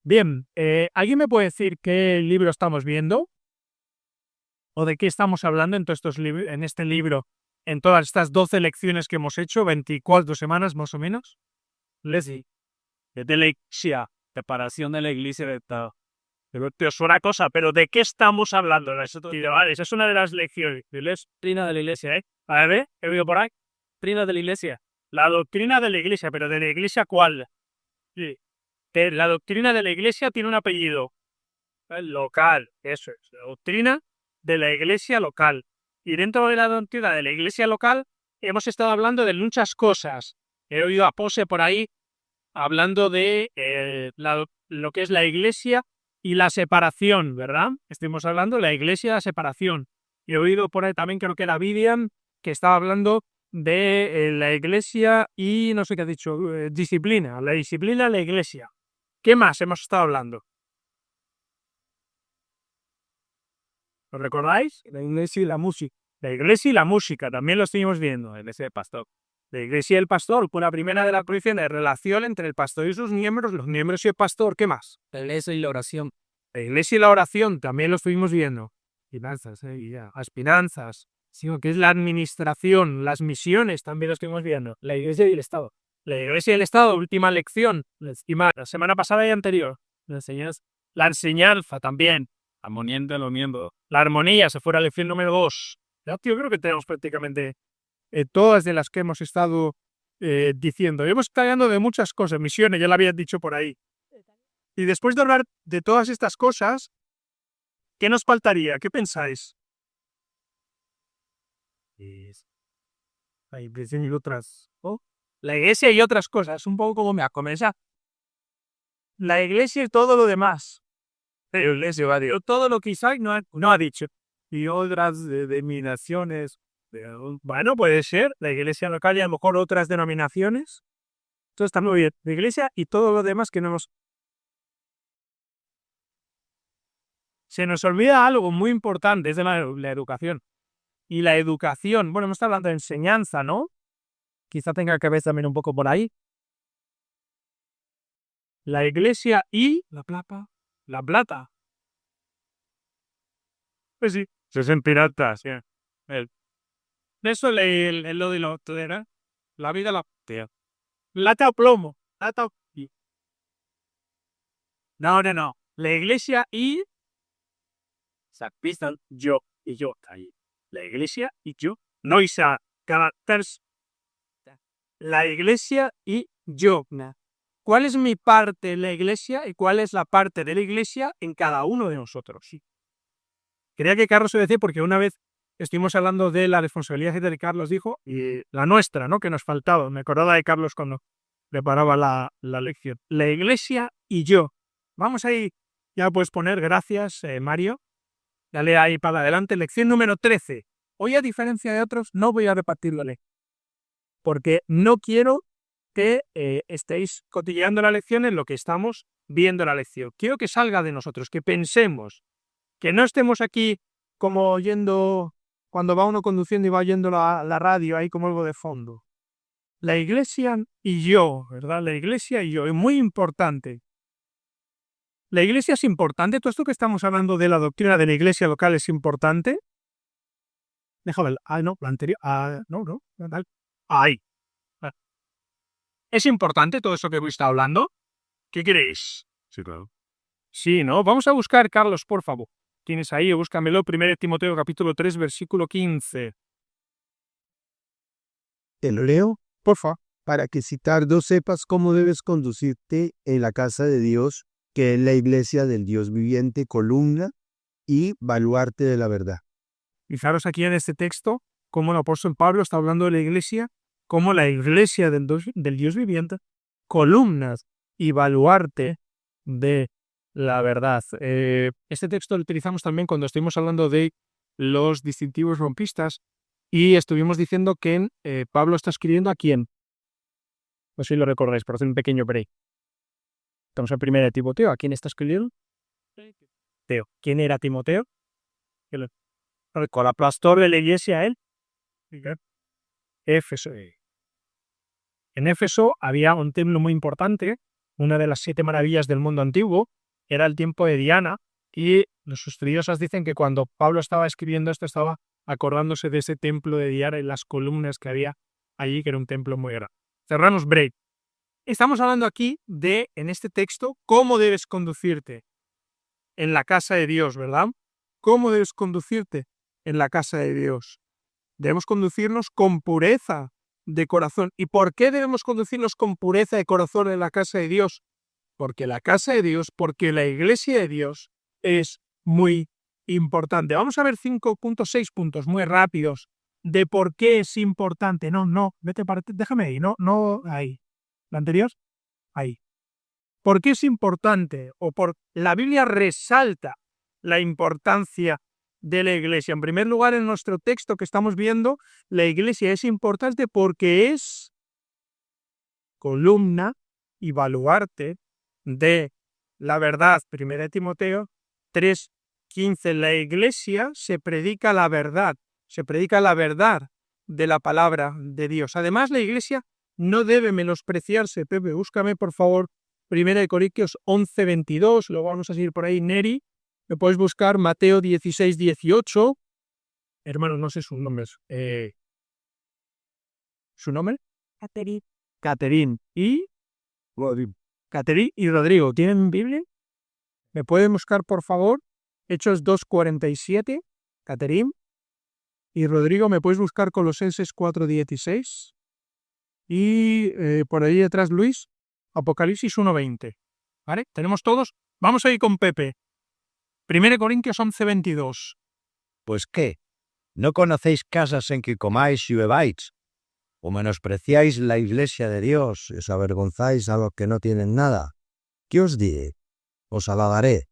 Bien, ¿alguien me puede decir qué libro estamos viendo? ¿O de qué estamos hablando en todos en este libro, en todas estas 12 lecciones que hemos hecho, 24 semanas más o menos? Leslie, es de la iglesia, separación de la iglesia de Estado. Pero te os una cosa, ¿pero de qué estamos hablando? Vale, esa es una de las lecciones. Doctrina de la iglesia, ¿eh? A ver, he oído por ahí. Doctrina de la iglesia. La doctrina de la iglesia, ¿pero de la iglesia cuál? Sí. La doctrina de la iglesia tiene un apellido. Local, eso es. La doctrina de la iglesia local. Y dentro de la doctrina de la iglesia local hemos estado hablando de muchas cosas. He oído a Pose por ahí hablando de lo que es la iglesia y la separación, ¿verdad? Estuvimos hablando de la iglesia y la separación. Y he oído por ahí también, creo que era Vivian, que estaba hablando de la iglesia y no sé qué ha dicho, disciplina, la disciplina de la iglesia. ¿Qué más hemos estado hablando? ¿Lo recordáis? La iglesia y la música. La iglesia y la música, también lo estuvimos viendo. La iglesia del pastor. La iglesia y el pastor, fue la primera de la prohibición de relación entre el pastor y sus miembros, los miembros y el pastor. ¿Qué más? La iglesia y la oración. La iglesia y la oración, también lo estuvimos viendo. Finanzas, y ya. Las finanzas, sí, que es la administración, las misiones, también lo estuvimos viendo. La iglesia y el Estado. La iglesia y el Estado, última lección, la semana pasada y anterior. La enseñanza. La enseñanza también. Armonía entre los miembros. La armonía, se fuera la lección número 2. Ya, tío, creo que tenemos prácticamente todas de las que hemos estado diciendo. Hemos estado hablando de muchas cosas, misiones, ya lo habías dicho por ahí. Y después de hablar de todas estas cosas, ¿qué nos faltaría? ¿Qué pensáis? La iglesia y otras. ¿Oh? La iglesia y otras cosas, un poco como me ha comenzado. La iglesia y todo lo demás. La iglesia, va, Dios. Todo lo que Isaac no ha dicho. Y otras denominaciones. Bueno, puede ser. La iglesia local y a lo mejor otras denominaciones. Todo está muy bien. La iglesia y todo lo demás que no hemos... Se nos olvida algo muy importante, es de la educación. Y la educación, bueno, hemos estado hablando de enseñanza, ¿no? Quizá tenga que ver también un poco por ahí. La iglesia y la plata. La plata. Pues sí, se hacen piratas. Yeah. Eso lo de lo era la vida la tía. Lata o plomo. Lata o... No. La iglesia y Sacristán. yo. Y yo. Ahí. La iglesia y yo. No isa caracteres. La iglesia y yo. ¿Cuál es mi parte en la iglesia y cuál es la parte de la iglesia en cada uno de nosotros? Sí. Creía que Carlos se decía porque una vez estuvimos hablando de la responsabilidad que Carlos dijo y la nuestra, ¿no? Que nos faltaba. Me acordaba de Carlos cuando preparaba la lección. La iglesia y yo. Vamos ahí, ya puedes poner, gracias, Mario. Dale ahí para adelante. Lección número 13. Hoy, a diferencia de otros, no voy a repartirlo, porque no quiero que estéis cotilleando la lección en lo que estamos viendo la lección. Quiero que salga de nosotros, que pensemos, que no estemos aquí como oyendo, cuando va uno conduciendo y va oyendo la radio ahí como algo de fondo. La iglesia y yo, ¿verdad? La iglesia y yo, es muy importante. ¿La iglesia es importante? ¿Todo esto que estamos hablando de la doctrina de la iglesia local es importante? Déjame ver. No, la anterior. No. Ahí. ¿Es importante todo eso que hemos estado hablando? ¿Qué queréis? Sí, claro. Sí, ¿no? Vamos a buscar, Carlos, por favor. Tienes ahí, búscamelo, 1 Timoteo capítulo 3, versículo 15. Te lo leo, Porfa. para que si tardo sepas cómo debes conducirte en la casa de Dios, que es la iglesia del Dios viviente, columna y baluarte de la verdad. Fijaros aquí en este texto cómo el apóstol Pablo está hablando de la iglesia, como la iglesia del Dios viviente, columnas y baluarte de la verdad. Este texto lo utilizamos también cuando estuvimos hablando de los distintivos rompistas y estuvimos diciendo que Pablo está escribiendo a quién. No sé si lo recordáis, pero hacer un pequeño break. Estamos en 1 Timoteo. ¿A quién está escribiendo? Timoteo. ¿Quién era Timoteo? Con la pastor de la iglesia, él. Éfeso. En Éfeso había un templo muy importante una de las 7 maravillas del mundo antiguo, era el tiempo de Diana, y los estudiosas dicen que cuando Pablo estaba escribiendo esto estaba acordándose de ese templo de Diana y las columnas que había allí, que era un templo muy grande. Cerramos break. Estamos hablando aquí de, en este texto, cómo debes conducirte en la casa de Dios, ¿verdad? ¿Cómo debes conducirte en la casa de Dios? Debemos conducirnos con pureza de corazón. ¿Y por qué debemos conducirnos con pureza de corazón en la casa de Dios? Porque la casa de Dios, porque la iglesia de Dios es muy importante. Vamos a ver 5.6 puntos muy rápidos de por qué es importante. Déjame ahí, no ahí. ¿La anterior? Ahí. ¿Por qué es importante? La Biblia resalta la importancia de la iglesia. En primer lugar, en nuestro texto que estamos viendo, la iglesia es importante porque es columna y baluarte de la verdad. 1 Timoteo 3:15. La iglesia se predica la verdad de la palabra de Dios. Además, la iglesia no debe menospreciarse. Pepe, búscame por favor 1 Corintios 11:22, lo vamos a seguir por ahí. Neri, me puedes buscar Mateo 16:18. Hermano, no sé sus nombres. ¿Su nombre? Caterín y Rodrigo. ¿Tienen Biblia? ¿Me pueden buscar, por favor? Hechos 2:47. Caterín y Rodrigo, ¿me puedes buscar Colosenses 4:16? Y por ahí detrás, Luis, Apocalipsis 1:20. ¿Vale? ¿Tenemos todos? Vamos a ir con Pepe. 1 Corintios 11:22. Pues qué, ¿no conocéis casas en que comáis y bebáis? ¿O menospreciáis la iglesia de Dios y os avergonzáis a los que no tienen nada? ¿Qué os diré? Os halagaré.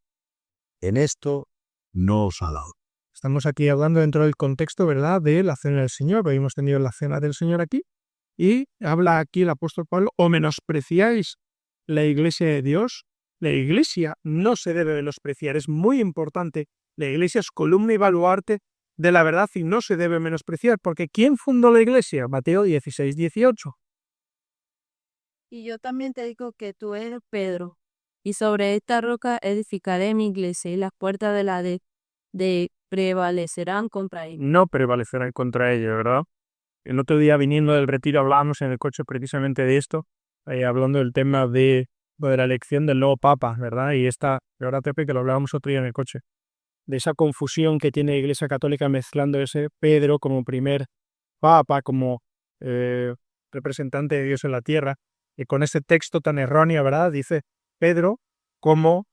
En esto no os halago. Estamos aquí hablando dentro del contexto, ¿verdad?, de la cena del Señor. Hoy hemos tenido la cena del Señor aquí. Y habla aquí el apóstol Pablo, ¿o menospreciáis la iglesia de Dios? La iglesia no se debe menospreciar, es muy importante. La iglesia es columna y baluarte de la verdad y no se debe menospreciar, porque ¿quién fundó la iglesia? Mateo 16:18. Y yo también te digo que tú eres Pedro, y sobre esta roca edificaré mi iglesia, y las puertas de la de prevalecerán contra ella. No prevalecerán contra ella, ¿verdad? El otro día viniendo del retiro hablábamos en el coche precisamente de esto, hablando del tema de la elección del nuevo papa, ¿verdad? Y ahora Tepe, que lo hablábamos otro día en el coche, de esa confusión que tiene la Iglesia Católica mezclando ese Pedro como primer papa, como representante de Dios en la tierra, y con ese texto tan erróneo, ¿verdad? Dice Pedro como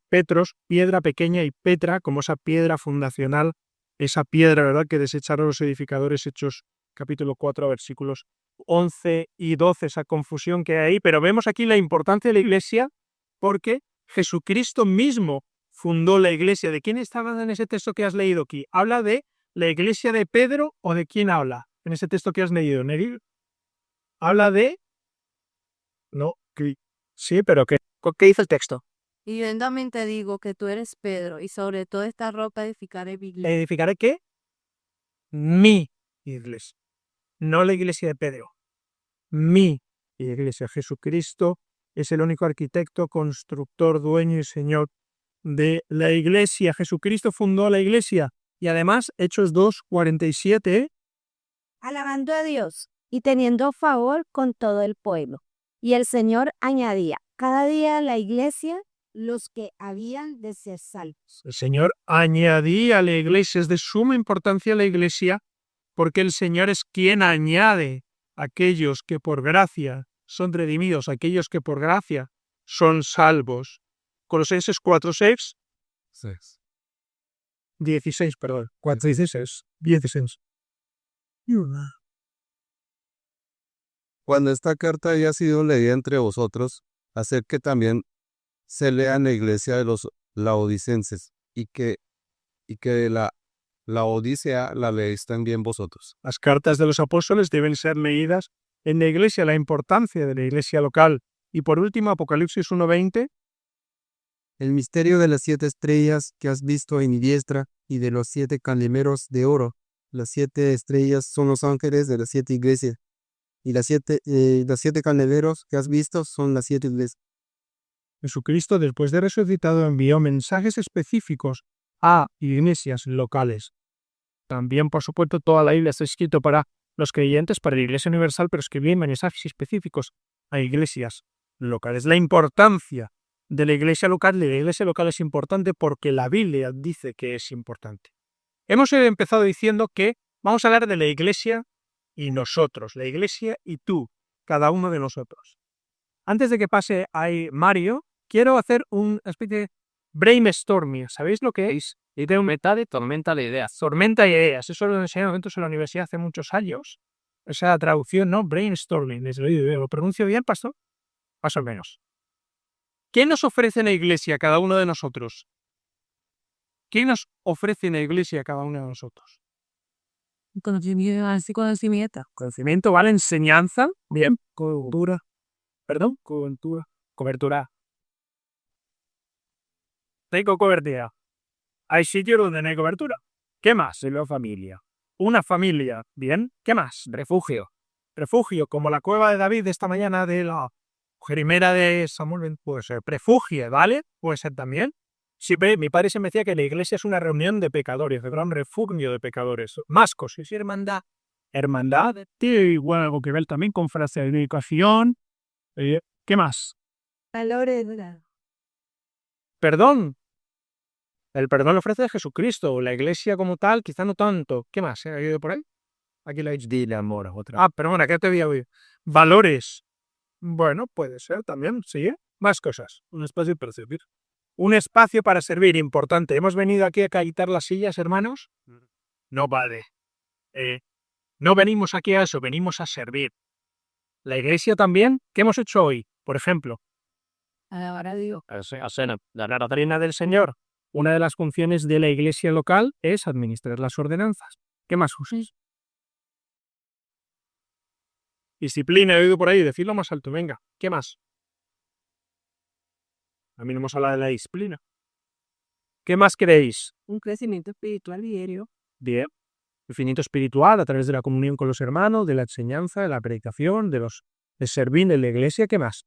Petros, piedra pequeña, y Petra como esa piedra fundacional, esa piedra, ¿verdad?, que desecharon los edificadores. Hechos capítulo 4, versículos 11 y 12, esa confusión que hay ahí. Pero vemos aquí la importancia de la iglesia porque Jesucristo mismo fundó la iglesia. ¿De quién está hablando en ese texto que has leído aquí? ¿Habla de la iglesia de Pedro o de quién habla en ese texto que has leído, Neri? Habla de... No, sí, pero ¿qué dice el texto? Y yo también te digo que tú eres Pedro, y sobre toda esta roca edificaré mi iglesia. ¿Edificaré qué? Mi iglesia. No la iglesia de Pedro. Mi iglesia. Jesucristo es el único arquitecto, constructor, dueño y señor de la iglesia. Jesucristo fundó la iglesia. Y además, Hechos 2:47. Alabando a Dios y teniendo favor con todo el pueblo. Y el Señor añadía cada día a la iglesia los que habían de ser salvos. El Señor añadía a la iglesia. Es de suma importancia la iglesia porque el Señor es quien añade a aquellos que por gracia son redimidos, aquellos que por gracia son salvos. Colosenses 4:6. 16, perdón. 4:16. Cuando esta carta haya sido leída entre vosotros, haced que también se lea en la iglesia de los laodicenses, y que la Odisea la leéis también vosotros. Las cartas de los apóstoles deben ser leídas en la iglesia, la importancia de la iglesia local. Y por último, Apocalipsis 1:20. El misterio de las 7 estrellas que has visto en mi diestra y de los 7 candeleros de oro. Las 7 estrellas son los ángeles de las 7 iglesias, y las 7 candeleros que has visto son las 7 iglesias. Jesucristo, después de resucitado, envió mensajes específicos a iglesias locales. También, por supuesto, toda la Biblia está escrita para los creyentes, para la Iglesia Universal, pero escribía mensajes específicos a iglesias locales. La importancia de la iglesia local es importante porque la Biblia dice que es importante. Hemos empezado diciendo que vamos a hablar de la iglesia y nosotros, la iglesia y tú, cada uno de nosotros. Antes de que pase ahí Mario, quiero hacer una especie de brainstorming. ¿Sabéis lo que es? Y de meta de tormenta de ideas. Tormenta de ideas. Eso lo enseñé en la universidad hace muchos años. Esa traducción, ¿no? Brainstorming. ¿Lo pronuncio bien, pastor? Más o menos. ¿Qué nos ofrece la iglesia cada uno de nosotros? ¿Qué nos ofrece la iglesia cada uno de nosotros? Conocimiento. Conocimiento, ¿vale? Enseñanza. Bien. Cobertura. ¿Perdón? Cobertura. Tengo cobertura. Hay sitios donde no hay cobertura. ¿Qué más? La familia. Una familia. Bien. ¿Qué más? Refugio. Refugio, como la cueva de David de esta mañana de la Jerimera de Samuel. Puede ser. Refugio, ¿vale? Puede ser también. Sí, mi padre se me decía que la iglesia es una reunión de pecadores, de gran refugio de pecadores. Más cosas. ¿Sí, hermandad? Hermandad. Tiene igual algo que ver también con frase de educación. ¿Qué más? Valores. Perdón. El perdón lo ofrece Jesucristo. La iglesia como tal, quizá no tanto. ¿Qué más? ¿Ha ido por ahí? Aquí la HD de amor. Otra. Perdona, ¿qué te había oído? Valores. Bueno, puede ser también, sí. Más cosas. Un espacio para servir. Un espacio para servir, importante. ¿Hemos venido aquí a quitar las sillas, hermanos? No vale. No venimos aquí a eso, venimos a servir. La iglesia también, ¿qué hemos hecho hoy? Por ejemplo, Alabar a Dios. la doctrina del Señor. Una de las funciones de la iglesia local es administrar las ordenanzas. ¿Qué más usáis? Disciplina, he oído por ahí, decidlo más alto, venga. ¿Qué más? A mí no hemos hablado de la disciplina. ¿Qué más queréis? Un crecimiento espiritual diario. Bien. Infinito espiritual a través de la comunión con los hermanos, de la enseñanza, de la predicación, de servir en la iglesia. ¿Qué más?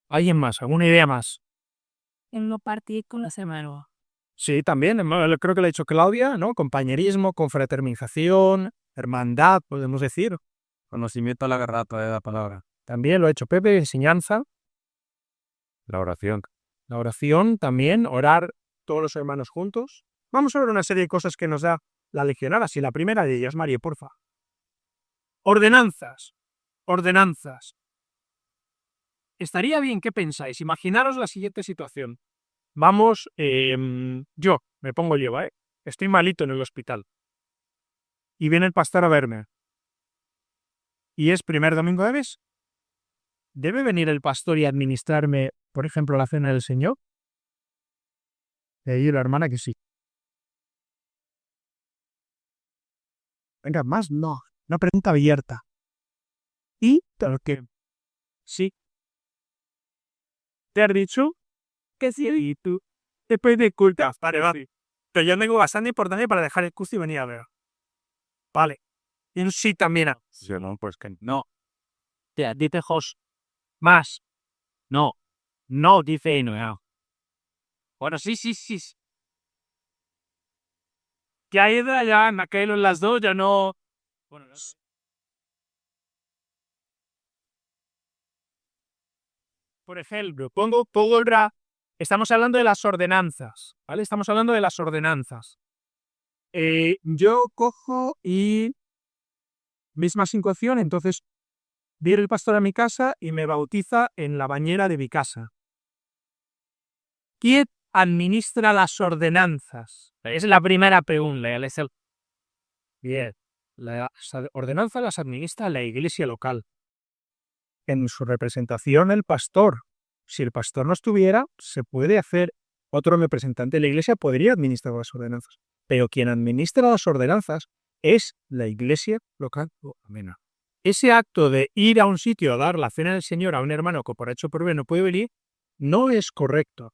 ¿Alguien más? ¿Alguna idea más? En no partir con los hermanos. Sí, también. Creo que lo ha dicho Claudia, ¿no? Compañerismo, confraternización, hermandad, podemos decir. Conocimiento a la garrata de la palabra. También lo ha hecho Pepe, enseñanza. La oración. La oración también, orar todos los hermanos juntos. Vamos a ver una serie de cosas que nos da la legionada. Si la primera de ellas, María, porfa. Ordenanzas. Ordenanzas. Estaría bien, ¿qué pensáis? Imaginaros la siguiente situación. Vamos, me pongo yo, estoy malito en el hospital. Y viene el pastor a verme. Y es primer domingo de mes. ¿Debe venir el pastor y administrarme, por ejemplo, la cena del Señor? Y la hermana que sí. Venga, más no. Una pregunta abierta. ¿Y por qué? Sí. ¿Te has dicho? Que sí. ¿Y tú? Después de cultas. Vale. Pero yo tengo bastante importancia para dejar el curso y venir a ver. Vale. Y un sí también. Yo no, pues que no. Dice Jos. Más. No. No, dice no. Bueno, sí. Que ha ido allá, me ha caído en las dos, ya no. Bueno, no sé. Por ejemplo, pongo estamos hablando de las ordenanzas, ¿vale? Estamos hablando de las ordenanzas. Yo cojo y misma situación, entonces viene el pastor a mi casa y me bautiza en la bañera de mi casa. ¿Quién administra las ordenanzas? Es la primera pregunta. Bien. Las ordenanzas las administra la iglesia local. En su representación el pastor. Si el pastor no estuviera, se puede hacer otro representante de la iglesia, podría administrar las ordenanzas. Pero quien administra las ordenanzas es la iglesia local. Amén. Ese acto de ir a un sitio a dar la cena del Señor a un hermano que por hecho por B no puede venir, no es correcto,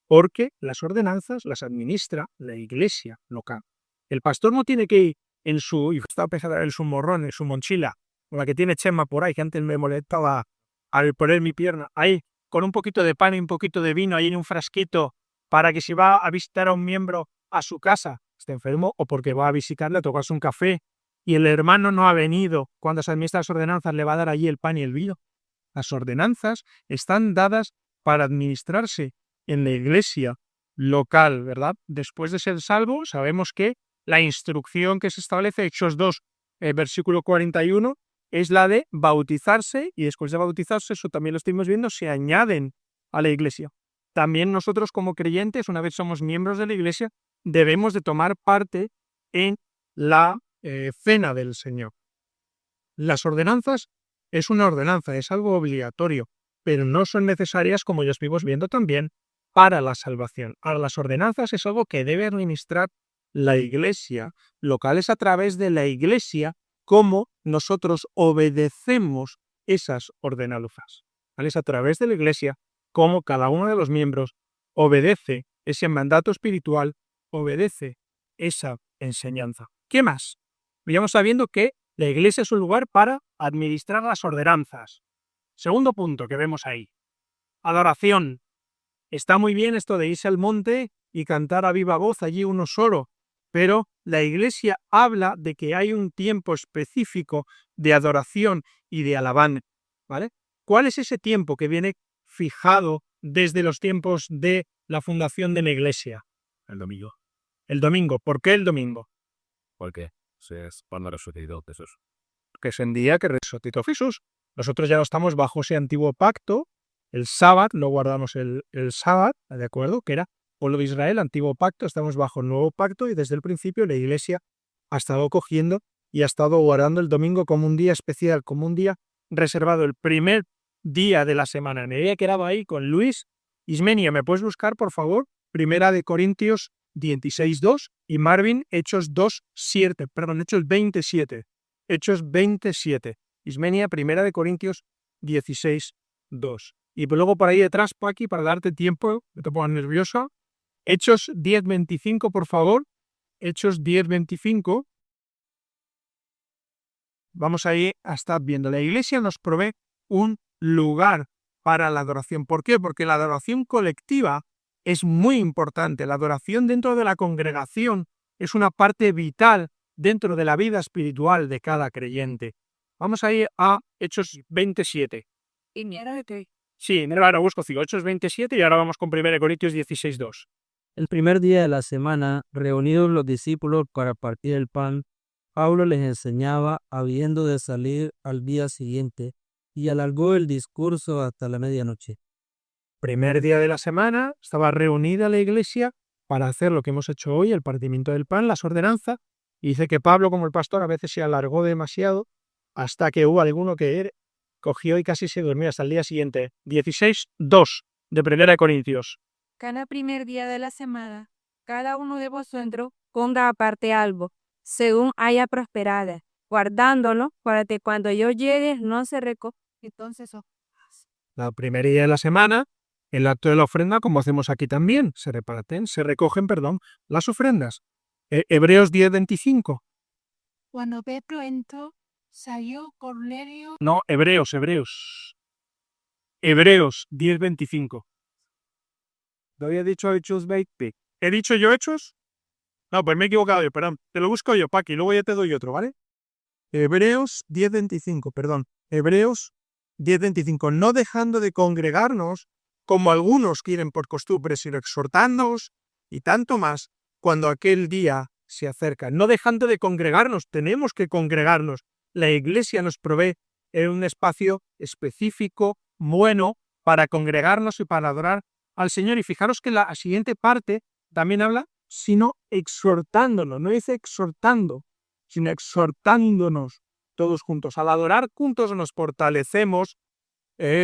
porque las ordenanzas las administra la iglesia local. El pastor no tiene que ir en su morrón, en su mochila, o la que tiene Chema por ahí, que antes me molestaba al poner mi pierna ahí, con un poquito de pan y un poquito de vino ahí en un frasquito para que si va a visitar a un miembro a su casa, esté enfermo, o porque va a visitarle a tocarse un café y el hermano no ha venido, cuando se administra las ordenanzas le va a dar allí el pan y el vino. Las ordenanzas están dadas para administrarse en la iglesia local, ¿verdad? Después de ser salvo, sabemos que la instrucción que se establece, Hechos 2, versículo 41, es la de bautizarse, y después de bautizarse, eso también lo estuvimos viendo, se añaden a la iglesia. También nosotros como creyentes, una vez somos miembros de la iglesia, debemos de tomar parte en la cena del Señor. Las ordenanzas es una ordenanza, es algo obligatorio, pero no son necesarias, como ya estuvimos viendo también, para la salvación. Ahora, las ordenanzas es algo que debe administrar la iglesia local, es a través de la iglesia como nosotros obedecemos esas ordenanzas. ¿Vale? Es a través de la iglesia como cada uno de los miembros obedece ese mandato espiritual, obedece esa enseñanza. ¿Qué más? Vayamos sabiendo que la iglesia es un lugar para administrar las ordenanzas. Segundo punto que vemos ahí. Adoración. Está muy bien esto de irse al monte y cantar a viva voz allí uno solo, pero la iglesia habla de que hay un tiempo específico de adoración y de alabanza, ¿vale? ¿Cuál es ese tiempo que viene fijado desde los tiempos de la fundación de la iglesia? El domingo. El domingo. ¿Por qué el domingo? Porque es cuando resucitó Jesús. Que es el día que resucitó Jesús. Nosotros ya no estamos bajo ese antiguo pacto, el sábado, no guardamos el sábado, ¿de acuerdo? Que era pueblo de Israel, antiguo pacto, estamos bajo el nuevo pacto y desde el principio la iglesia ha estado cogiendo y ha estado guardando el domingo como un día especial, como un día reservado, el primer día de la semana. Me había quedado ahí con Luis. Ismenia, ¿me puedes buscar, por favor? Primera de Corintios 16:2 y Marvin, Hechos 27. Hechos 27. Ismenia, Primera de Corintios 16:2. Y luego por ahí detrás, Paqui, para darte tiempo, no te pongas nerviosa. Hechos 10:25, por favor. Hechos 10:25. Vamos ahí a estar viendo. La iglesia nos provee un lugar para la adoración. ¿Por qué? Porque la adoración colectiva es muy importante. La adoración dentro de la congregación es una parte vital dentro de la vida espiritual de cada creyente. Vamos a ir a Hechos 27. Sí, ahora busco Hechos 27 y ahora vamos con 1 Corintios 16:2. El primer día de la semana, reunidos los discípulos para partir el pan, Pablo les enseñaba habiendo de salir al día siguiente y alargó el discurso hasta la medianoche. Primer día de la semana, estaba reunida la iglesia para hacer lo que hemos hecho hoy, el partimiento del pan, las ordenanzas, y dice que Pablo, como el pastor, a veces se alargó demasiado hasta que hubo alguno que cogió y casi se durmió hasta el día siguiente. 16:2 de 1 Corintios. Cada primer día de la semana, cada uno de vosotros ponga aparte algo, según haya prosperado, guardándolo para que cuando yo llegue no se recoja. Entonces, La primera día de la semana, el acto de la ofrenda, como hacemos aquí también, se recogen, las ofrendas. Hebreos 10:25. Cuando Pedro entró, salió Cornelio. No, Hebreos. Hebreos 10:25. ¿Lo había dicho Hechos 20? ¿He dicho yo Hechos? No, pues me he equivocado yo, perdón. Te lo busco yo, Paqui, luego ya te doy otro, ¿vale? Hebreos 10:25, perdón. Hebreos 10:25. No dejando de congregarnos, como algunos quieren por costumbre, sino exhortándoos, y tanto más, cuando aquel día se acerca. No dejando de congregarnos, tenemos que congregarnos. La iglesia nos provee un espacio específico, bueno, para congregarnos y para adorar al Señor. Y fijaros que la siguiente parte también habla, sino exhortándonos. No dice exhortando, sino exhortándonos todos juntos. Al adorar juntos nos fortalecemos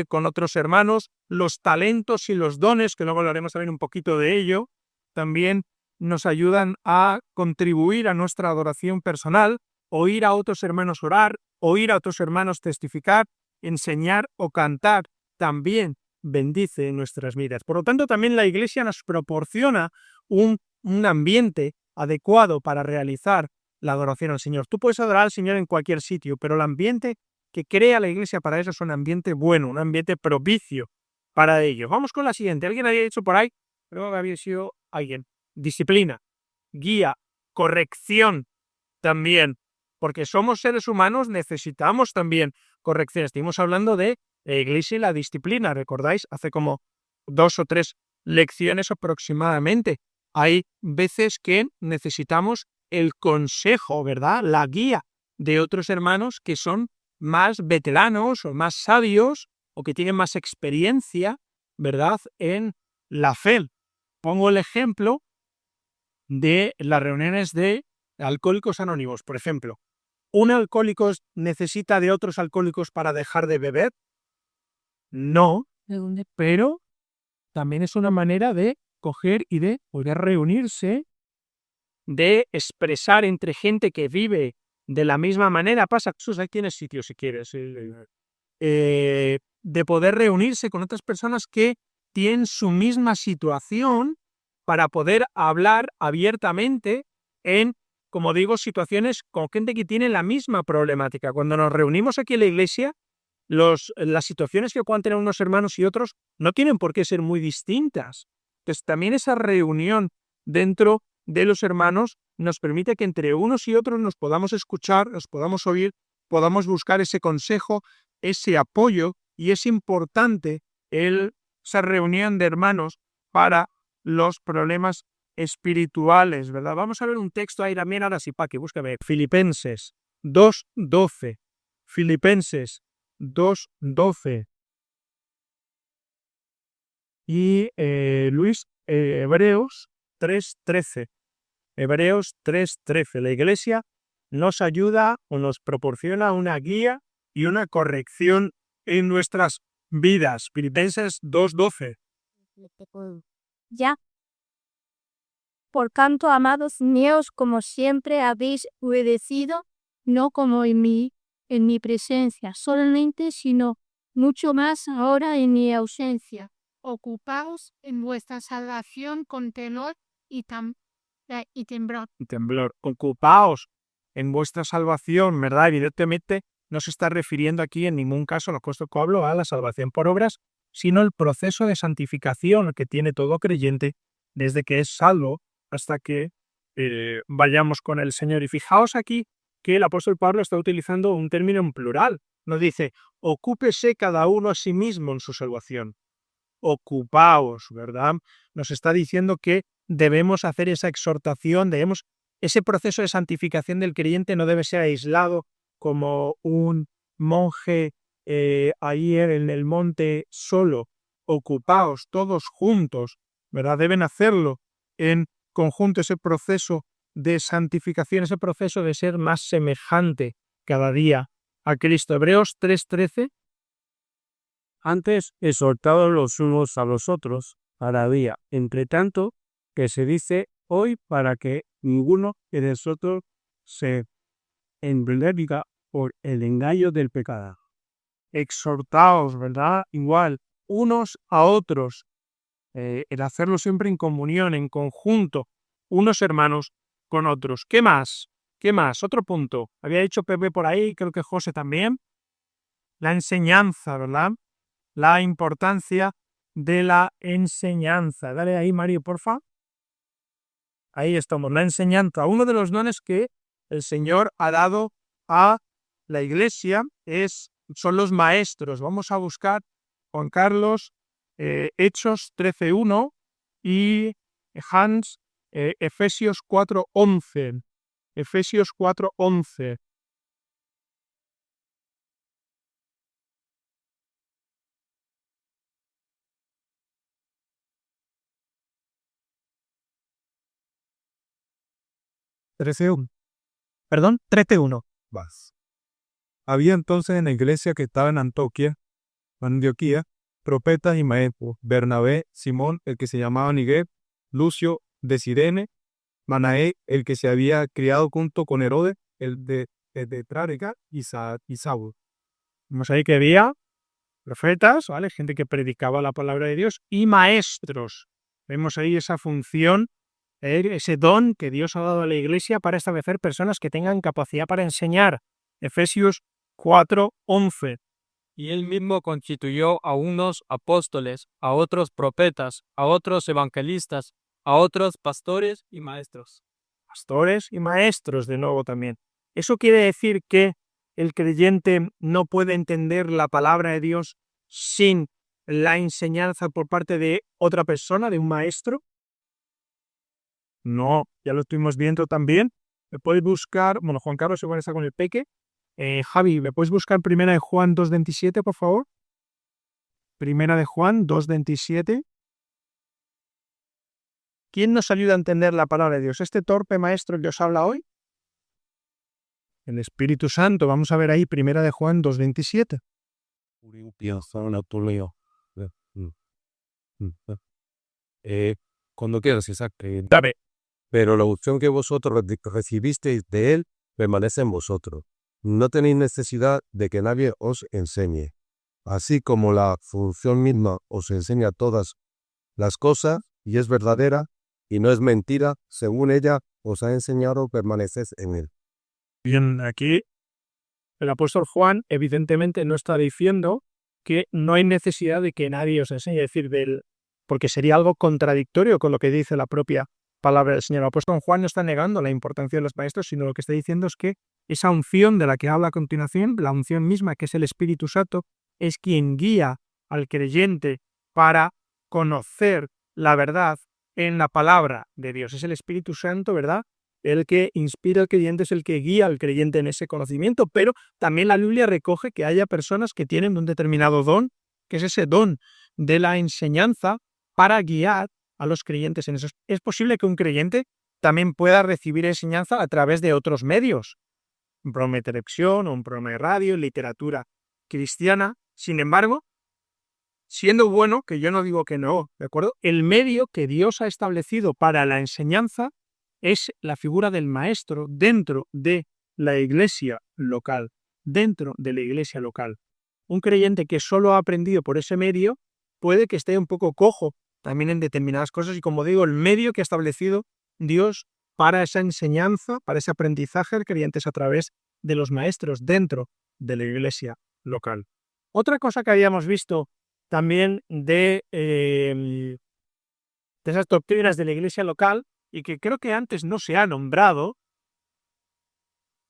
con otros hermanos. Los talentos y los dones, que luego hablaremos también un poquito de ello, también nos ayudan a contribuir a nuestra adoración personal, oír a otros hermanos orar, oír a otros hermanos testificar, enseñar o cantar, también bendice nuestras vidas. Por lo tanto, también la iglesia nos proporciona un ambiente adecuado para realizar la adoración al Señor. Tú puedes adorar al Señor en cualquier sitio, pero el ambiente que crea la iglesia para eso es un ambiente bueno, un ambiente propicio para ello. Vamos con la siguiente. Alguien había dicho por ahí, creo que había sido alguien. Disciplina, guía, corrección también, porque somos seres humanos, necesitamos también corrección. Estuvimos hablando de la iglesia y la disciplina, ¿recordáis? Hace como 2 o 3 lecciones aproximadamente. Hay veces que necesitamos el consejo, ¿verdad? La guía de otros hermanos que son más veteranos o más sabios o que tienen más experiencia, ¿verdad?, en la fe. Pongo el ejemplo de las reuniones de Alcohólicos Anónimos, por ejemplo. ¿Un alcohólico necesita de otros alcohólicos para dejar de beber? No, pero también es una manera de coger y de poder reunirse, de expresar entre gente que vive de la misma manera. Pasa, Jesús, ahí tienes sitio si quieres. De poder reunirse con otras personas que tienen su misma situación para poder hablar abiertamente en, como digo, situaciones con gente que tiene la misma problemática. Cuando nos reunimos aquí en la iglesia, las situaciones que puedan tener unos hermanos y otros no tienen por qué ser muy distintas. Entonces, también esa reunión dentro de los hermanos nos permite que entre unos y otros nos podamos escuchar, nos podamos oír, podamos buscar ese consejo, ese apoyo, y es importante esa reunión de hermanos para los problemas espirituales, ¿verdad? Vamos a ver un texto ahí también, ahora sí, Paqui, búscame. Filipenses 2:12. Filipenses 2:12. Y Luis, Hebreos 3:13. Hebreos 3:13. La iglesia nos ayuda o nos proporciona una guía y una corrección en nuestras vidas. Filipenses 2:12. Ya. Por tanto, amados míos, como siempre habéis obedecido, no como en mi presencia solamente, sino mucho más ahora en mi ausencia. Ocupaos en vuestra salvación con temor y temblor. Temblor. Ocupaos en vuestra salvación, ¿verdad? Evidentemente no se está refiriendo aquí en ningún caso, en el apóstol Pablo, a la salvación por obras, sino el proceso de santificación que tiene todo creyente desde que es salvo hasta que vayamos con el Señor. Y fijaos aquí que el apóstol Pablo está utilizando un término en plural. No dice, ocúpese cada uno a sí mismo en su salvación. Ocupaos, ¿verdad? Nos está diciendo que debemos hacer esa exhortación, ese proceso de santificación del creyente no debe ser aislado como un monje ahí en el monte solo. Ocupaos todos juntos, ¿verdad? Deben hacerlo en conjunto, ese proceso de santificación, ese proceso de ser más semejante cada día a Cristo. Hebreos 3:13. Antes exhortados los unos a los otros, cada día, entre tanto que se dice hoy, para que ninguno de nosotros se enveneniga por el engaño del pecado. Exhortaos, ¿verdad? Igual, unos a otros, el hacerlo siempre en comunión, en conjunto, unos hermanos con otros. ¿Qué más? ¿Qué más? Otro punto. Había dicho Pepe por ahí, creo que José también. La enseñanza, ¿verdad? La importancia de la enseñanza. Dale ahí, Mario, porfa. Ahí estamos, la enseñanza. Uno de los dones que el Señor ha dado a la iglesia son los maestros. Vamos a buscar, Juan Carlos, Hechos 13:1 y Hans, Efesios 4:11. Efesios 4:11. Perdón, 13:1. Vas. Había entonces en la iglesia que estaba en Antioquía, profetas y maestros: Bernabé, Simón, el que se llamaba Niger, Lucio de Cirene, Manaé, el que se había criado junto con Herodes, el de Trárica, y Saulo. Vemos ahí que había profetas, ¿vale? Gente que predicaba la palabra de Dios, y maestros. Vemos ahí esa función, ese don que Dios ha dado a la iglesia para establecer personas que tengan capacidad para enseñar. Efesios 4:11. Y él mismo constituyó a unos apóstoles, a otros profetas, a otros evangelistas, a otros pastores y maestros. Pastores y maestros de nuevo también. Eso quiere decir que el creyente no puede entender la palabra de Dios sin la enseñanza por parte de otra persona, de un maestro. No, ya lo estuvimos viendo también. Me puedes buscar, bueno, Juan Carlos igual está con el peque. Javi, ¿me puedes buscar Primera de Juan 2:27, por favor? Primera de Juan 2:27. ¿Quién nos ayuda a entender la palabra de Dios? ¿Este torpe maestro que os habla hoy? El Espíritu Santo. Vamos a ver ahí Primera de Juan 2:27. Cuando quieras, Isaac. Dame. Pero la unción que vosotros recibisteis de él permanece en vosotros. No tenéis necesidad de que nadie os enseñe. Así como la función misma os enseña todas las cosas y es verdadera y no es mentira, según ella os ha enseñado, permaneced en él. Bien, aquí el apóstol Juan evidentemente no está diciendo que no hay necesidad de que nadie os enseñe, es decir, porque sería algo contradictorio con lo que dice la propia palabra del Señor. El apóstol Juan no está negando la importancia de los maestros, sino lo que está diciendo es que esa unción de la que habla a continuación, la unción misma, que es el Espíritu Santo, es quien guía al creyente para conocer la verdad en la palabra de Dios. Es el Espíritu Santo, ¿verdad? El que inspira al creyente, es el que guía al creyente en ese conocimiento, pero también la Biblia recoge que haya personas que tienen un determinado don, que es ese don de la enseñanza para guiar a los creyentes en eso. Es posible que un creyente también pueda recibir enseñanza a través de otros medios, un programa de televisión, un programa de radio, literatura cristiana. Sin embargo, siendo bueno, que yo no digo que no, ¿de acuerdo? El medio que Dios ha establecido para la enseñanza es la figura del maestro dentro de la iglesia local, dentro de la iglesia local. Un creyente que solo ha aprendido por ese medio puede que esté un poco cojo también en determinadas cosas y, como digo, el medio que ha establecido Dios para esa enseñanza, para ese aprendizaje del creyente es a través de los maestros dentro de la iglesia local. Otra cosa que habíamos visto también de esas doctrinas de la iglesia local y que creo que antes no se ha nombrado,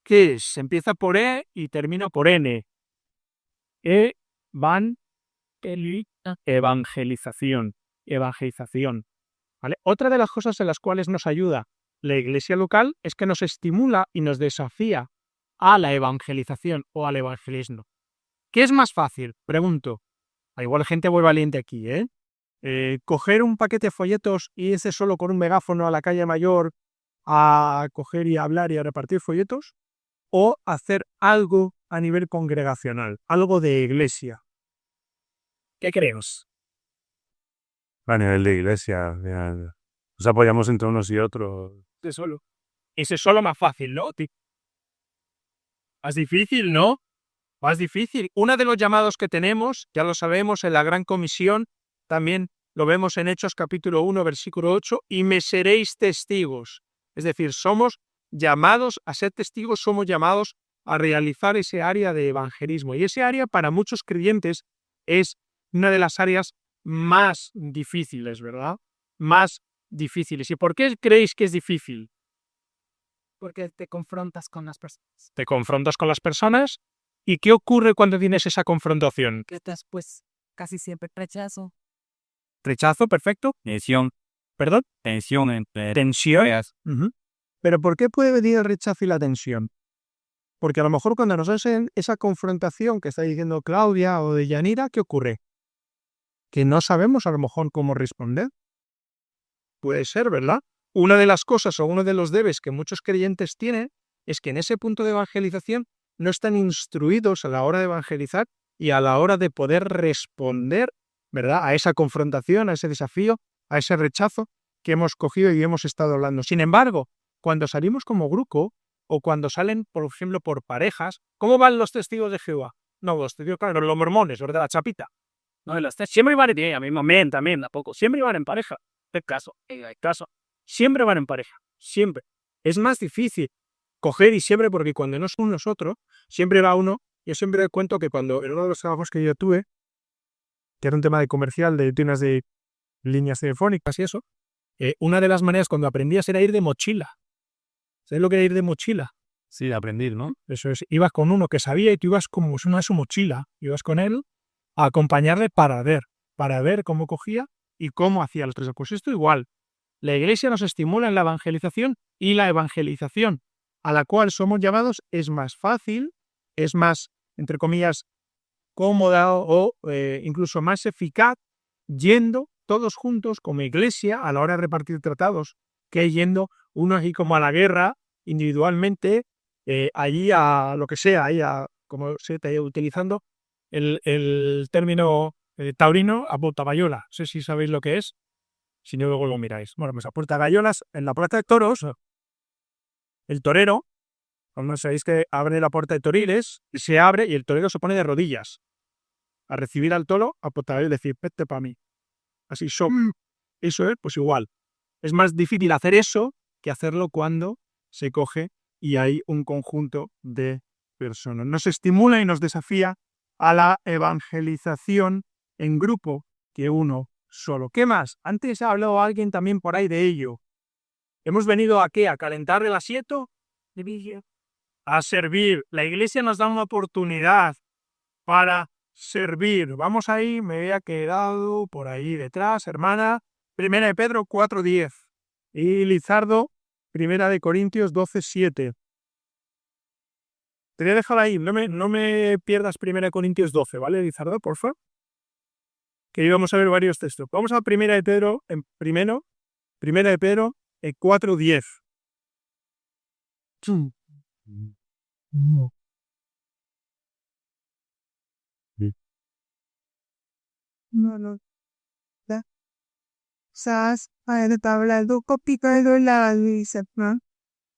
que empieza por E y termina por N. Evangelización. ¿Vale? Otra de las cosas en las cuales nos ayuda la iglesia local es que nos estimula y nos desafía a la evangelización o al evangelismo. ¿Qué es más fácil? Pregunto. Hay igual gente muy valiente aquí, coger un paquete de folletos y irse solo con un megáfono a la calle mayor a coger y a hablar y a repartir folletos, o hacer algo a nivel congregacional, algo de iglesia. ¿Qué crees? A nivel de iglesia, nos apoyamos entre unos y otros. De solo. Ese es solo más fácil, ¿no? Más difícil, ¿no? Más difícil. Uno de los llamados que tenemos, ya lo sabemos, en la Gran Comisión, también lo vemos en Hechos capítulo 1, versículo 8, y me seréis testigos. Es decir, somos llamados a ser testigos, somos llamados a realizar ese área de evangelismo. Y ese área para muchos creyentes es una de las áreas más difíciles, ¿verdad? Más difíciles. ¿Y por qué creéis que es difícil? Porque te confrontas con las personas. Te confrontas con las personas. ¿Y qué ocurre cuando tienes esa confrontación? Que después casi siempre rechazo. Rechazo, perfecto. Tensión. ¿Perdón? Tensión entre Tensión. ideas. ¿Pero por qué puede venir el rechazo y la tensión? Porque a lo mejor cuando nos hacen esa confrontación que está diciendo Claudia o de Yanira, ¿qué ocurre? Que no sabemos a lo mejor cómo responder. Puede ser, ¿verdad? Una de las cosas o uno de los debes que muchos creyentes tienen es que en ese punto de evangelización no están instruidos a la hora de evangelizar y a la hora de poder responder, ¿verdad?, a esa confrontación, a ese desafío, a ese rechazo que hemos cogido y hemos estado hablando. Sin embargo, cuando salimos como grupo o cuando salen, por ejemplo, por parejas, ¿cómo van los testigos de Jehová? No, los testigos, claro, los mormones, ¿verdad? La chapita. No, los siempre van en a mí también, tampoco. Siempre van en pareja. En caso. Siempre van en pareja. Siempre. Es más difícil coger y siempre, porque cuando no es uno es otro, siempre va uno Yo siempre cuento que cuando en uno de los trabajos que yo tuve, que era un tema de comercial, de unas de líneas telefónicas y eso, una de las maneras cuando aprendías era ir de mochila. ¿Sabes lo que era ir de mochila? Sí, de aprender, ¿no? Eso es, ibas con uno que sabía y tú ibas como una de su mochila, ibas con él a acompañarle para ver cómo cogía y cómo hacía las cosas. Pues esto igual. La Iglesia nos estimula en la evangelización y la evangelización a la cual somos llamados es más fácil, es más, entre comillas, cómoda o incluso más eficaz yendo todos juntos como Iglesia a la hora de repartir tratados que yendo uno así como a la guerra individualmente allí a lo que sea, ahí a, como se está utilizando el término taurino a Portagayola. No sé si sabéis lo que es. Si no, luego lo miráis. Bueno, pues a Portagayolas, en la plaza de toros, el torero, no sabéis que abre la puerta de Toriles, se abre y el torero se pone de rodillas a recibir al toro, a Portagayola y decir, vete para mí. Así, eso es, pues igual. Es más difícil hacer eso que hacerlo cuando se coge y hay un conjunto de personas. Nos estimula y nos desafía a la evangelización en grupo que uno solo. ¿Qué más? Antes ha hablado alguien también por ahí de ello. ¿Hemos venido a qué? ¿A calentar el asiento? A servir. La Iglesia nos da una oportunidad para servir. Vamos ahí, me había quedado por ahí detrás, hermana. 1 de Pedro 4:10. Y Lizardo, 1 de Corintios 12:7. Te voy a dejar ahí, no me pierdas 1 de Corintios 12, ¿vale, Lizardo, por favor? Que íbamos a ver varios textos. Vamos a 1 de Pedro, primero, 1 de Pedro 4:10. No. Estás hablando complicado la dice, ¿no?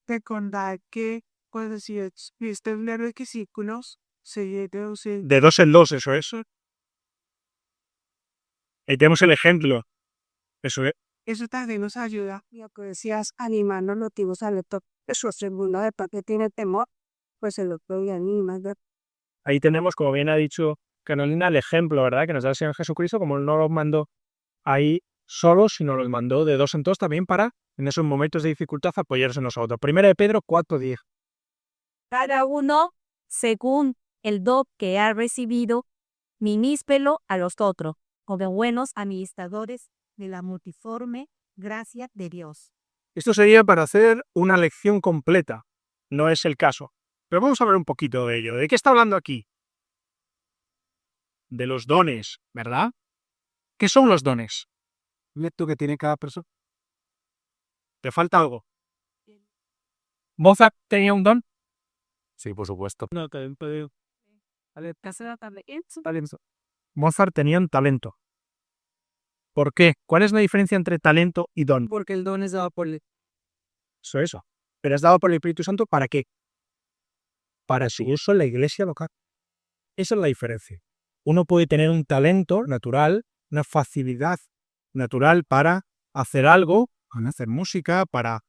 Recordar que cuando si viste los requisitos, se deduce. De dos en dos, eso es. Ahí tenemos el ejemplo. Eso es. Eso también nos ayuda. Lo que decías, animando los motivos al lector. Eso es segundo de para que tiene temor, pues el otro y anima. Ahí tenemos, como bien ha dicho Carolina, el ejemplo, ¿verdad? Que nos da el Señor Jesucristo, como no los mandó ahí solos, sino los mandó de dos en dos también para, en esos momentos de dificultad, apoyarse en nosotros. 1 de Pedro 4:10. Cada uno, según el don que ha recibido, miníspelo a los otros, como buenos administradores de la multiforme gracia de Dios. Esto sería para hacer una lección completa. No es el caso. Pero vamos a ver un poquito de ello. ¿De qué está hablando aquí? De los dones, ¿verdad? ¿Qué son los dones? ¿Tú que tiene cada persona? ¿Te falta algo? ¿Mozart tenía un don? Sí, por supuesto. No, también puede. Mozart tenía un talento. ¿Por qué? ¿Cuál es la diferencia entre talento y don? Porque el don es dado por el... Eso. Pero es dado por el Espíritu Santo ¿para qué? Para su uso en la iglesia local. Esa es la diferencia. Uno puede tener un talento natural, una facilidad natural para hacer algo, para hacer música, para...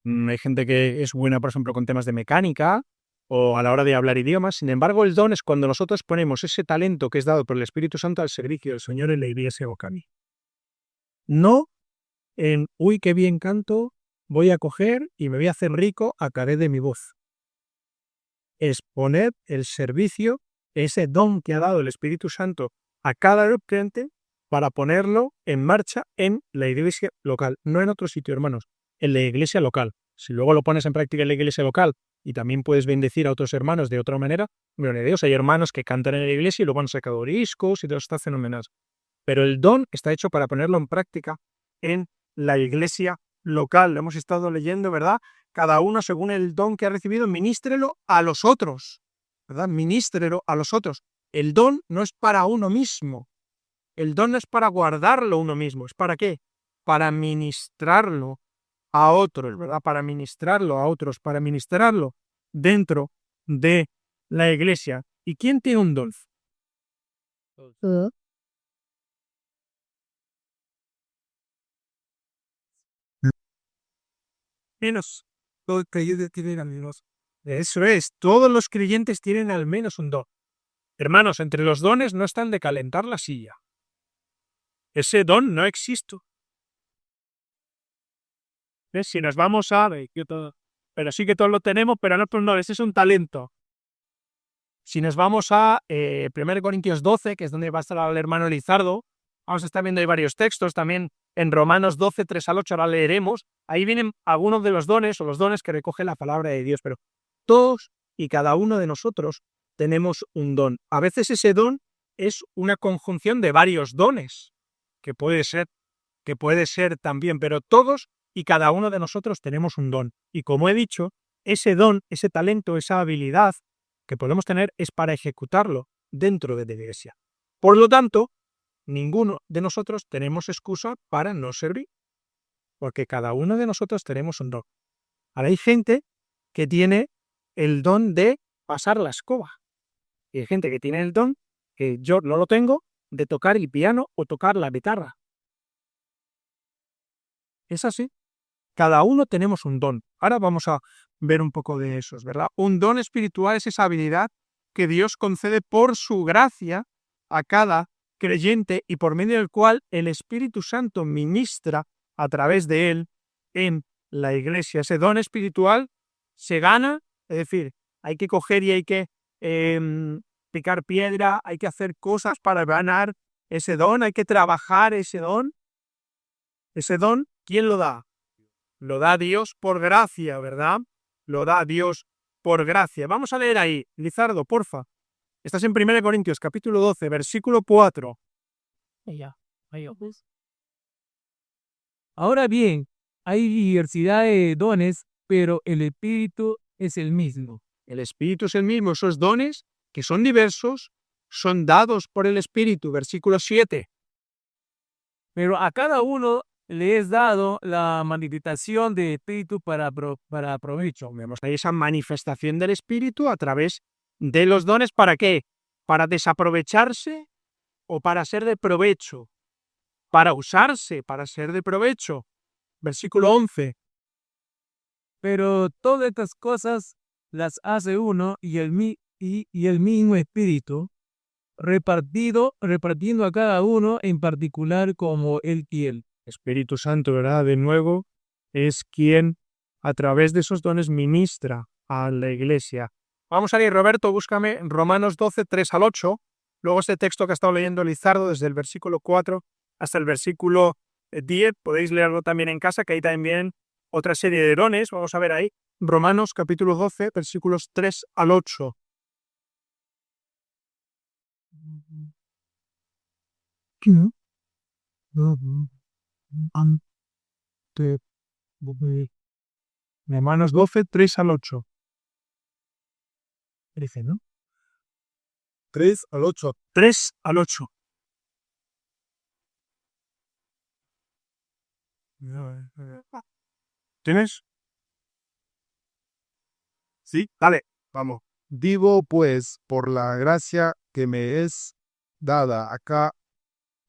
hay gente que es buena, por ejemplo, con temas de mecánica o a la hora de hablar idiomas. Sin embargo, el don es cuando nosotros ponemos ese talento que es dado por el Espíritu Santo al servicio del Señor en la iglesia local. No en, uy, qué bien canto, voy a coger y me voy a hacer rico a través de mi voz. Es poner el servicio, ese don que ha dado el Espíritu Santo a cada creyente para ponerlo en marcha en la iglesia local, no en otro sitio, hermanos, en la iglesia local. Si luego lo pones en práctica en la iglesia local y también puedes bendecir a otros hermanos de otra manera, gloria a Dios, hay hermanos que cantan en la iglesia y luego han sacado discos y todo está fenomenal. Pero el don está hecho para ponerlo en práctica en la iglesia local. Lo hemos estado leyendo, ¿verdad? Cada uno, según el don que ha recibido, ministrelo a los otros, ¿verdad? Ministrelo a los otros. El don no es para uno mismo. El don no es para guardarlo uno mismo. ¿Es para qué? Para ministrarlo a otros, ¿verdad? Para ministrarlo a otros, para ministrarlo dentro de la iglesia. ¿Y quién tiene un don? Menos. Todos los creyentes tienen al menos. Eso es, todos los creyentes tienen al menos un don. Hermanos, entre los dones no está el de calentar la silla. Ese don no existe. ¿Ves? Si nos vamos a... Pero sí que todos lo tenemos, pero no, ese es un talento. Si nos vamos a 1 Corintios 12, que es donde va a estar el hermano Lizardo, vamos a estar viendo ahí varios textos, también en Romanos 12, 3 al 8, ahora leeremos, ahí vienen algunos de los dones o los dones que recoge la palabra de Dios, pero todos y cada uno de nosotros tenemos un don. A veces ese don es una conjunción de varios dones, que puede ser también, pero todos y cada uno de nosotros tenemos un don. Y como he dicho, ese don, ese talento, esa habilidad que podemos tener es para ejecutarlo dentro de la iglesia. Por lo tanto, ninguno de nosotros tenemos excusa para no servir, porque cada uno de nosotros tenemos un don. Ahora hay gente que tiene el don de pasar la escoba, y hay gente que tiene el don, que yo no lo tengo, de tocar el piano o tocar la guitarra. Es así. Cada uno tenemos un don. Ahora vamos a ver un poco de esos, ¿verdad? Un don espiritual es esa habilidad que Dios concede por su gracia a cada creyente y por medio del cual el Espíritu Santo ministra a través de él en la iglesia. Ese don espiritual se gana, es decir, hay que coger y hay que picar piedra, hay que hacer cosas para ganar ese don, hay que trabajar ese don. Ese don, ¿quién lo da? Lo da Dios por gracia, ¿verdad? Lo da Dios por gracia. Vamos a leer ahí, Lizardo, porfa. Estás en 1 Corintios, capítulo 12, versículo 4. Ahora bien, hay diversidad de dones, pero el Espíritu es el mismo. El Espíritu es el mismo. Esos dones, que son diversos, son dados por el Espíritu. Versículo 7. Pero a cada uno le es dado la manifestación del Espíritu para provecho. Vemos ahí esa manifestación del Espíritu a través de los dones. ¿Para qué? ¿Para desaprovecharse o para ser de provecho? Para usarse, para ser de provecho. Versículo 11. Pero todas estas cosas las hace uno y el mismo Espíritu, repartiendo a cada uno en particular como Él quiere. Espíritu Santo, ¿verdad? De nuevo, es quien a través de esos dones ministra a la iglesia. Vamos a leer, Roberto, búscame Romanos 12, 3 al 8. Luego este texto que ha estado leyendo Lizardo desde el versículo 4 hasta el versículo 10. Podéis leerlo también en casa, que ahí también vienen otra serie de dones. Vamos a ver ahí. Romanos capítulo 12, versículos 3 al 8. Romanos 12, 3 al 8. Dice, ¿no? 3 al 8. 3 al 8. ¿Tienes? Sí, Dale. vamos. Digo pues, por la gracia que me es dada acá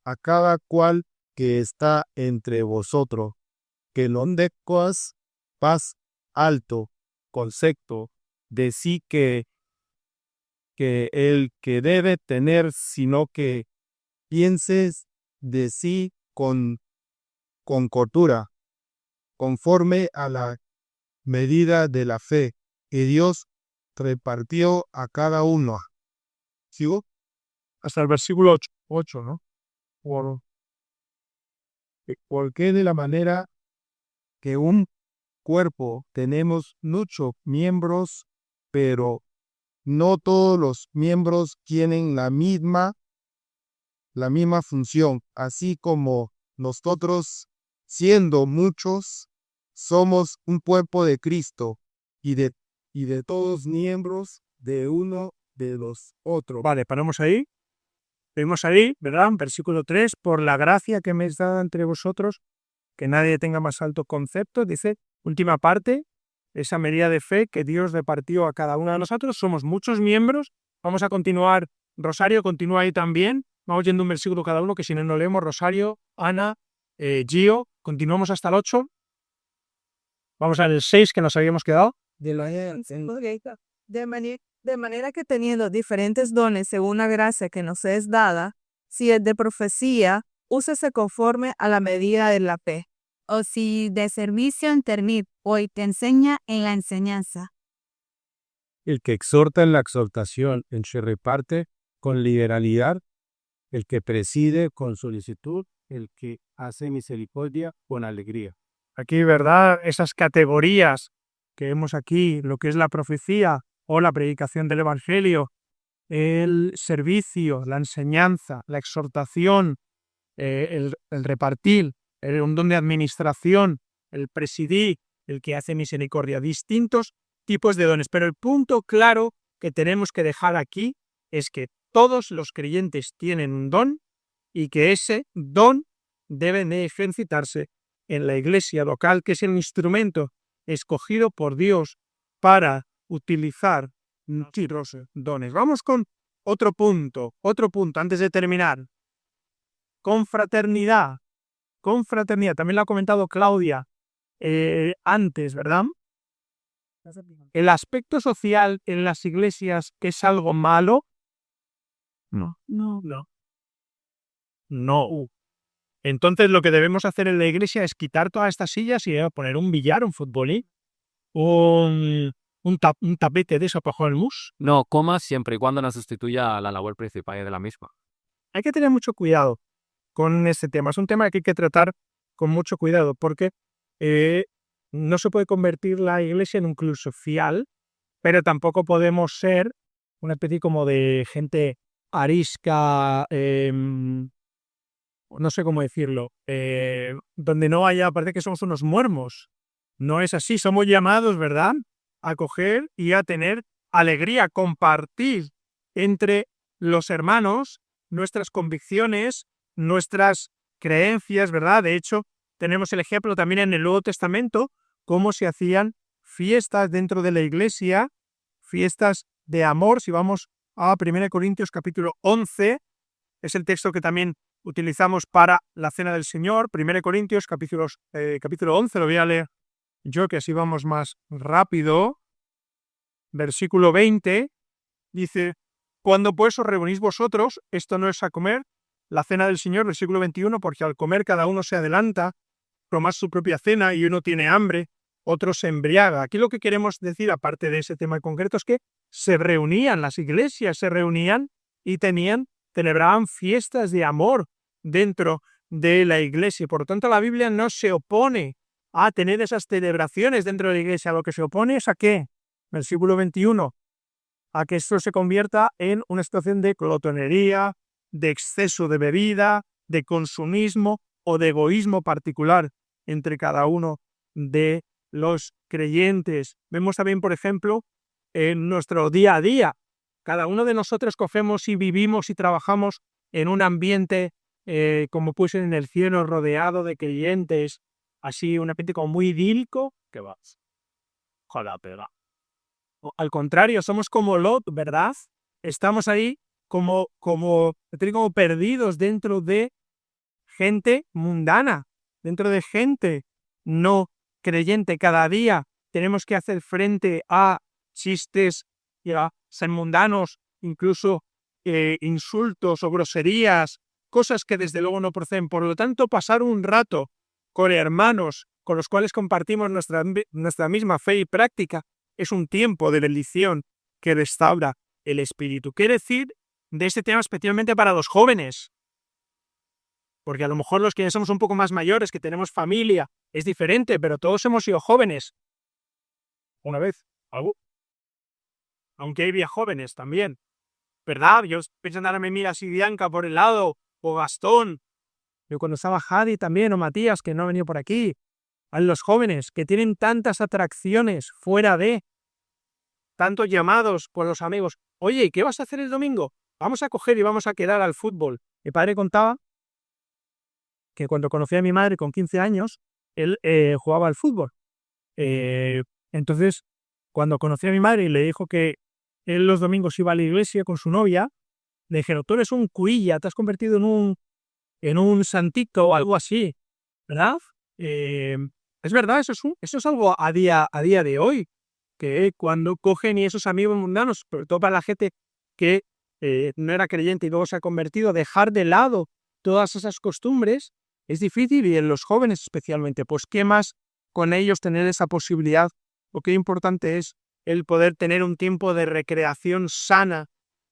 a cada cual que está entre vosotros, que no decoas paz alto concepto de sí que el que debe tener, sino que pienses de sí con cordura, conforme a la medida de la fe que Dios repartió a cada uno. ¿Sigo? Hasta el versículo 8, ¿no? Porque de la manera que un cuerpo tenemos muchos miembros, pero no todos los miembros tienen la misma función, así como nosotros, siendo muchos, somos un cuerpo de Cristo y de todos miembros de uno de los otros. Vale, paramos ahí. Vemos ahí, ¿verdad? Versículo 3. Por la gracia que me es dada entre vosotros, que nadie tenga más alto concepto. Dice, última parte, esa medida de fe que Dios repartió a cada uno de nosotros. Somos muchos miembros. Vamos a continuar. Rosario, continúa ahí también. Vamos yendo un versículo cada uno, que si no, no leemos. Rosario, Ana, Gio. Continuamos hasta el 8. Vamos al 6 que nos habíamos quedado. De manera De manera que teniendo diferentes dones según la gracia que nos es dada, si es de profecía, úsese conforme a la medida de la fe. O si de servicio en ternir, o el que enseña en la enseñanza. El que exhorta en la exhortación, el que reparte con liberalidad, el que preside con solicitud, el que hace misericordia con alegría. Aquí, ¿verdad? Esas categorías que vemos aquí, lo que es la profecía o la predicación del Evangelio, el servicio, la enseñanza, la exhortación, el repartir, un don de administración, el presidir, el que hace misericordia, distintos tipos de dones. Pero el punto claro que tenemos que dejar aquí es que todos los creyentes tienen un don y que ese don debe de ejercitarse en la iglesia local, que es el instrumento escogido por Dios para utilizar los dones. Vamos con otro punto antes de terminar. Confraternidad. Confraternidad, también lo ha comentado Claudia antes, ¿verdad? ¿El aspecto social en las iglesias es algo malo? No. Entonces lo que debemos hacer en la iglesia es quitar todas estas sillas y poner un billar, un futbolín, un tapete de eso para jugar al mus. No, coma siempre y cuando no sustituya a la labor principal de la misma. Hay que tener mucho cuidado con este tema. Es un tema que hay que tratar con mucho cuidado porque no se puede convertir la iglesia en un club social, pero tampoco podemos ser una especie como de gente arisca, no sé cómo decirlo, donde no haya, parece que somos unos muermos. No es así, somos llamados, ¿verdad?, a coger y a tener alegría, compartir entre los hermanos nuestras convicciones, nuestras creencias, ¿verdad? De hecho, tenemos el ejemplo también en el Nuevo Testamento, cómo se hacían fiestas dentro de la iglesia, fiestas de amor. Si vamos a 1 Corintios capítulo 11, es el texto que también utilizamos para la Cena del Señor. 1 Corintios capítulo 11, lo voy a leer yo, que así vamos más rápido. Versículo 20, dice: cuando pues os reunís vosotros, esto no es a comer la Cena del Señor, versículo 21, porque al comer cada uno se adelanta, tomar su propia cena y uno tiene hambre, otro se embriaga. Aquí lo que queremos decir, aparte de ese tema en concreto, es que se reunían, las iglesias se reunían y celebraban fiestas de amor dentro de la iglesia. Por lo tanto, la Biblia no se opone a tener esas celebraciones dentro de la iglesia. Lo que se opone es a ¿qué? Versículo 21, a que esto se convierta en una situación de glotonería, de exceso de bebida, de consumismo o de egoísmo particular entre cada uno de los creyentes. Vemos también, por ejemplo, en nuestro día a día, cada uno de nosotros cogemos y vivimos y trabajamos en un ambiente como pues en el cielo, rodeado de creyentes, así un ambiente como muy idílico. ¿Qué vas? Joder, pega. Al contrario, somos como Lot, ¿verdad? Estamos ahí como perdidos dentro de gente mundana, dentro de gente no creyente. Cada día tenemos que hacer frente a chistes ser mundanos, incluso insultos o groserías, cosas que desde luego no proceden. Por lo tanto, pasar un rato con hermanos con los cuales compartimos nuestra misma fe y práctica es un tiempo de bendición que restaura el espíritu. ¿Qué decir de este tema especialmente para los jóvenes? Porque a lo mejor los que somos un poco más mayores, que tenemos familia, es diferente, pero todos hemos sido jóvenes. Una vez, algo. Aunque había jóvenes también, ¿verdad? Yo pensando ahora me mira así Bianca por el lado, o Gastón. Yo cuando estaba Jadi también, o Matías, que no ha venido por aquí. A los jóvenes que tienen tantas atracciones fuera de, tantos llamados por los amigos. Oye, ¿qué vas a hacer el domingo? Vamos a coger y vamos a quedar al fútbol. Mi padre contaba que cuando conocí a mi madre con 15 años, él jugaba al fútbol. Entonces, cuando conocí a mi madre y le dijo que él los domingos iba a la iglesia con su novia, le dijeron: tú eres un cuilla, te has convertido en un santito o algo así, ¿verdad? Es verdad, eso es algo a día de hoy. que cuando cogen y esos amigos mundanos, sobre todo para la gente que no era creyente y luego se ha convertido, dejar de lado todas esas costumbres es difícil, y en los jóvenes especialmente. Pues qué más con ellos tener esa posibilidad, o qué importante es el poder tener un tiempo de recreación sana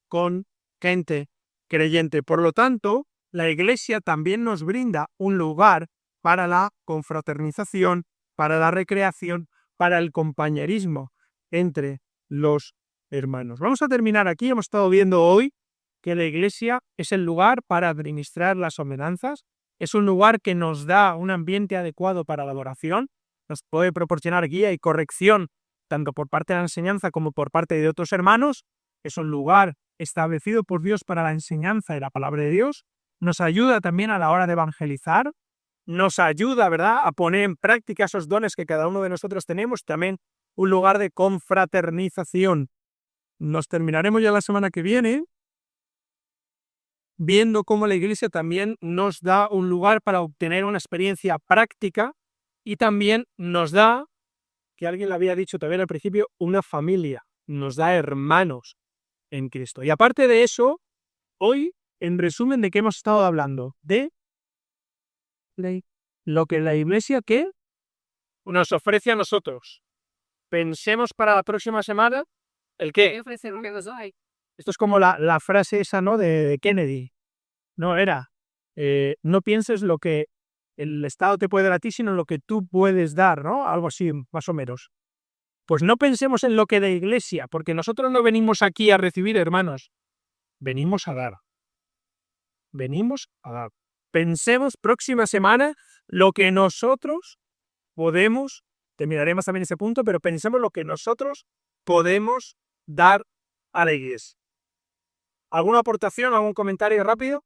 con gente creyente. Por lo tanto, la Iglesia también nos brinda un lugar para la confraternización, para la recreación, para el compañerismo entre los hermanos. Vamos a terminar aquí. Hemos estado viendo hoy que la Iglesia es el lugar para administrar las ordenanzas, es un lugar que nos da un ambiente adecuado para la adoración, nos puede proporcionar guía y corrección tanto por parte de la enseñanza como por parte de otros hermanos, es un lugar establecido por Dios para la enseñanza de la palabra de Dios, nos ayuda también a la hora de evangelizar, nos ayuda, ¿verdad?, a poner en práctica esos dones que cada uno de nosotros tenemos, también un lugar de confraternización. Nos terminaremos ya la semana que viene viendo cómo la Iglesia también nos da un lugar para obtener una experiencia práctica, y también nos da, que alguien lo había dicho también al principio, una familia, nos da hermanos en Cristo. Y aparte de eso, hoy, en resumen, ¿de qué hemos estado hablando? De lo que la Iglesia, ¿qué?, nos ofrece a nosotros. Pensemos para la próxima semana el qué. Esto es como la frase esa, ¿no?, de Kennedy. No era, no pienses lo que el Estado te puede dar a ti, sino lo que tú puedes dar, ¿no? Algo así, más o menos. Pues no pensemos en lo que la Iglesia, porque nosotros no venimos aquí a recibir, hermanos. Venimos a dar. Venimos a dar. Pensemos próxima semana lo que nosotros podemos, terminaremos también ese punto, pero pensemos lo que nosotros podemos dar a la Iglesia. ¿Alguna aportación, algún comentario rápido?